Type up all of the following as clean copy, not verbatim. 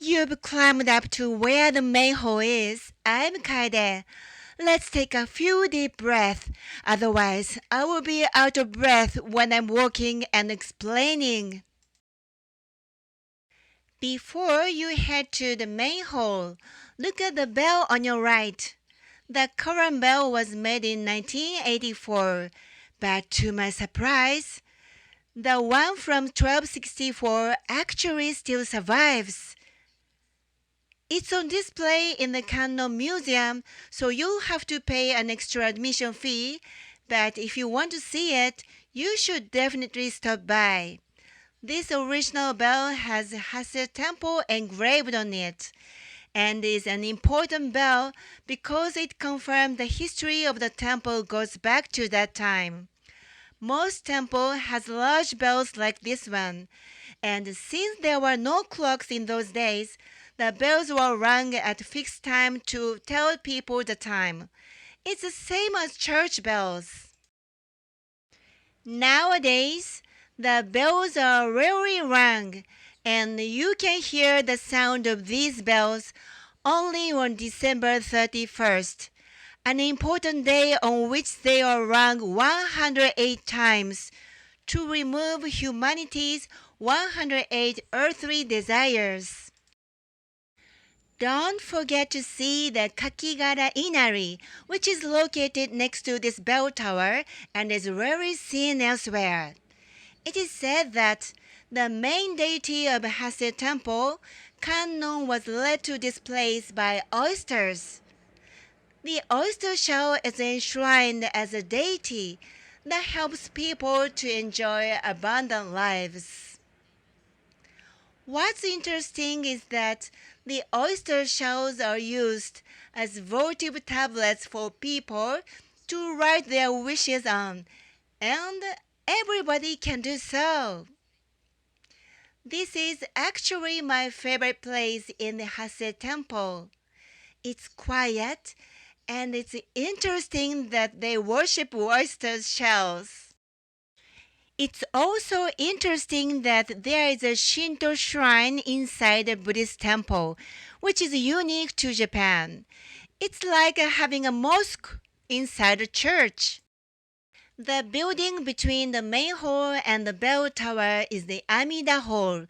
You've climbed up to where the main hall is. I'm Caede. Let's take a few deep breaths. Otherwise, I will be out of breath when I'm walking and explaining. Before you head to the main hall, look at the bell on your right. The current bell was made in 1984, but to my surprise, the one from 1264 actually still survives. It's on display in the Kannon Museum, so you'll have to pay an extra admission fee, but if you want to see it, you should definitely stop by. This original bell has Hase Temple engraved on it, and is an important bell because it confirms the history of the temple goes back to that time. Most temple has large bells like this one, and since there were no clocks in those days, the bells were rung at fixed time to tell people the time. It's the same as church bells. Nowadays, the bells are rarely rung, and you can hear the sound of these bells only on December 31st, an important day on which they are rung 108 times to remove humanity's 108 earthly desires. Don't forget to see the Kakigara Inari, which is located next to this bell tower and is rarely seen elsewhere. It is said that the main deity of Hase Temple, Kannon, was led to this place by oysters. The oyster shell is enshrined as a deity that helps people to enjoy abundant lives. What's interesting is that the oyster shells are used as votive tablets for people to write their wishes on, and everybody can do so. This is actually my favorite place in the Hase Temple. It's quiet, and it's interesting that they worship oyster shells. It's also interesting that there is a Shinto shrine inside a Buddhist temple, which is unique to Japan. It's like having a mosque inside a church. The building between the main hall and the bell tower is the Amida Hall.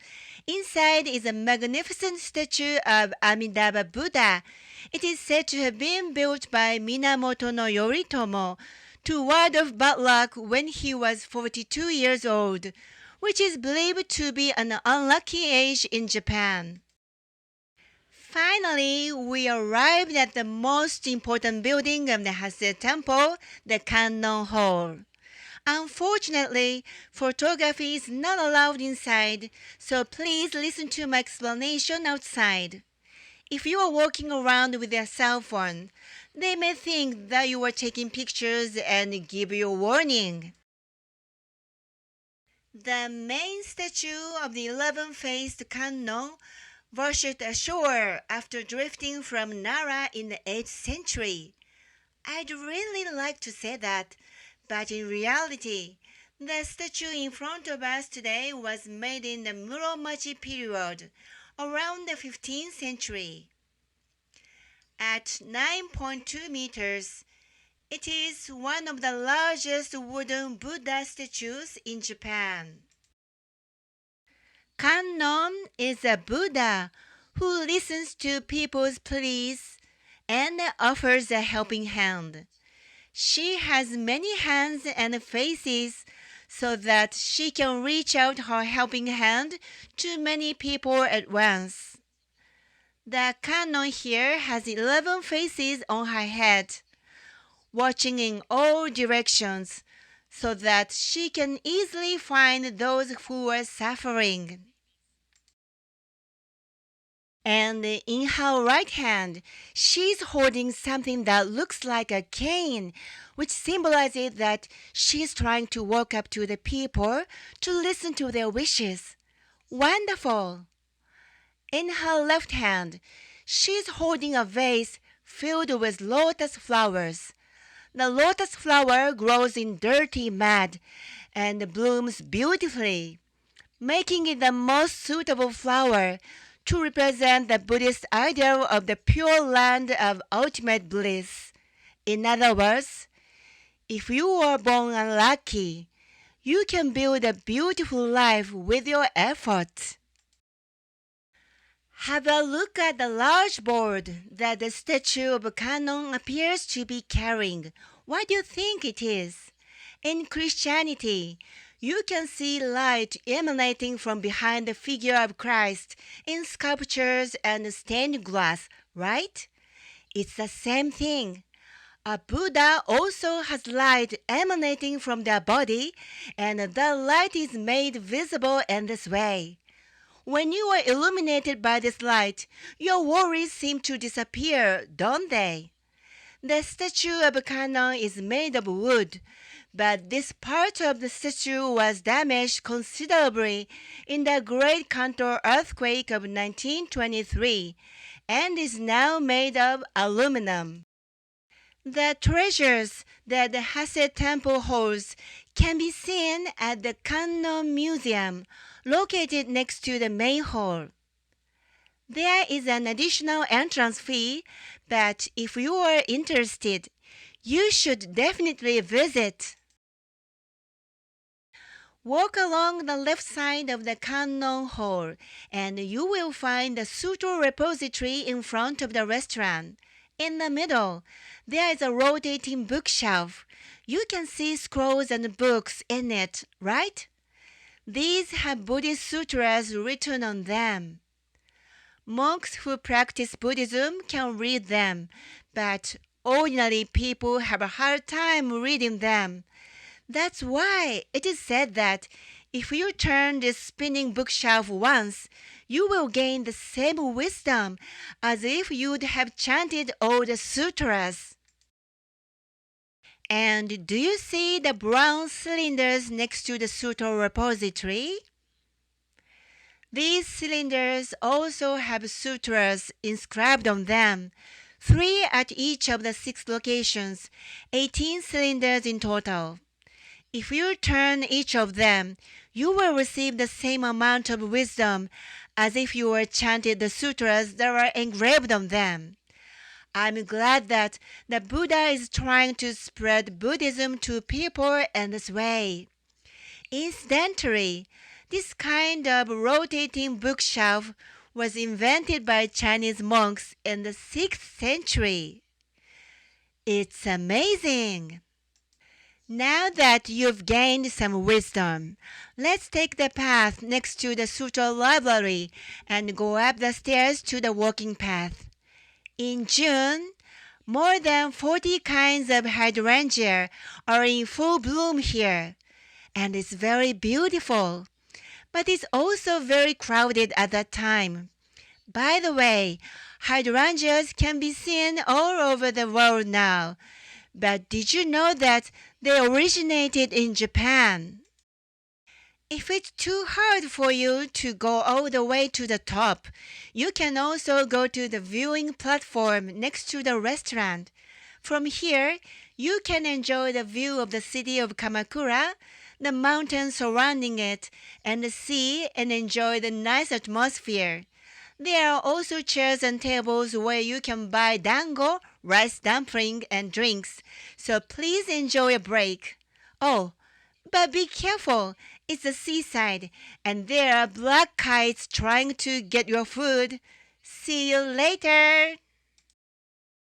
Inside is a magnificent statue of Amitabha Buddha. It is said to have been built by Minamoto no Yoritomo to ward off bad luck when he was 42 years old, which is believed to be an unlucky age in Japan. Finally, we arrived at the most important building of the Hase Temple, the Kannon Hall. Unfortunately, photography is not allowed inside, so please listen to my explanation outside. If you are walking around with your cell phone, they may think that you are taking pictures and give you a warning. The main statue of the 11-faced Kannon washed ashore after drifting from Nara in the 8th century. I'd really like to say that, but in reality, the statue in front of us today was made in the Muromachi period, around the 15th century. At 9.2 meters, it is one of the largest wooden Buddha statues in Japan. Kannon is a Buddha who listens to people's pleas and offers a helping hand. She has many hands and faces so that she can reach out her helping hand to many people at once. The Kannon here has 11 faces on her head, watching in all directions so that she can easily find those who are suffering. And in her right hand, she's holding something that looks like a cane, which symbolizes that she's trying to walk up to the people to listen to their wishes. Wonderful! In her left hand, she's holding a vase filled with lotus flowers. The lotus flower grows in dirty mud and blooms beautifully, making it the most suitable flower to represent the Buddhist ideal of the pure land of ultimate bliss. In other words, if you are born unlucky, you can build a beautiful life with your efforts. Have a look at the large board that the statue of Kannon appears to be carrying. What do you think it is? In Christianity, you can see light emanating from behind the figure of Christ in sculptures and stained glass, right? It's the same thing. A Buddha also has light emanating from their body, and the light is made visible in this way. When you are illuminated by this light, your worries seem to disappear, don't they? The statue of Kannon is made of wood, but this part of the statue was damaged considerably in the Great Kanto earthquake of 1923 and is now made of aluminum. The treasures that the Hase temple holds can be seen at the Kannon Museum, located next to the main hall. There is an additional entrance fee, but if you are interested, you should definitely visit. Walk along the left side of the Kannon Hall, and you will find the suto repository in front of the restaurant. In the middle, there is a rotating bookshelf. You can see scrolls and books in it, right? These have Buddhist sutras written on them. Monks who practice Buddhism can read them, but ordinary people have a hard time reading them. That's why it is said that if you turn this spinning bookshelf once, you will gain the same wisdom as if you'd have chanted all the sutras. And do you see the brown cylinders next to the sutra repository? These cylinders also have sutras inscribed on them, 3 at each of the 6 locations, 18 cylinders in total. If you turn each of them, you will receive the same amount of wisdom as if you were chanted the sutras that are engraved on them. I'm glad that the Buddha is trying to spread Buddhism to people in this way. Incidentally, this kind of rotating bookshelf was invented by Chinese monks in the 6th century. It's amazing! Now that you've gained some wisdom, let's take the path next to the sutra library and go up the stairs to the walking path. In June, more than 40 kinds of hydrangea are in full bloom here, and it's very beautiful. But it's also very crowded at that time. By the way, hydrangeas can be seen all over the world now. But did you know that they originated in Japan? If it's too hard for you to go all the way to the top, you can also go to the viewing platform next to the restaurant. From here, you can enjoy the view of the city of Kamakura, the mountains surrounding it, and the sea, and enjoy the nice atmosphere. There are also chairs and tables where you can buy dango, rice dumpling, and drinks, so please enjoy a break. Oh, but be careful, it's the seaside, and there are black kites trying to get your food. See you later!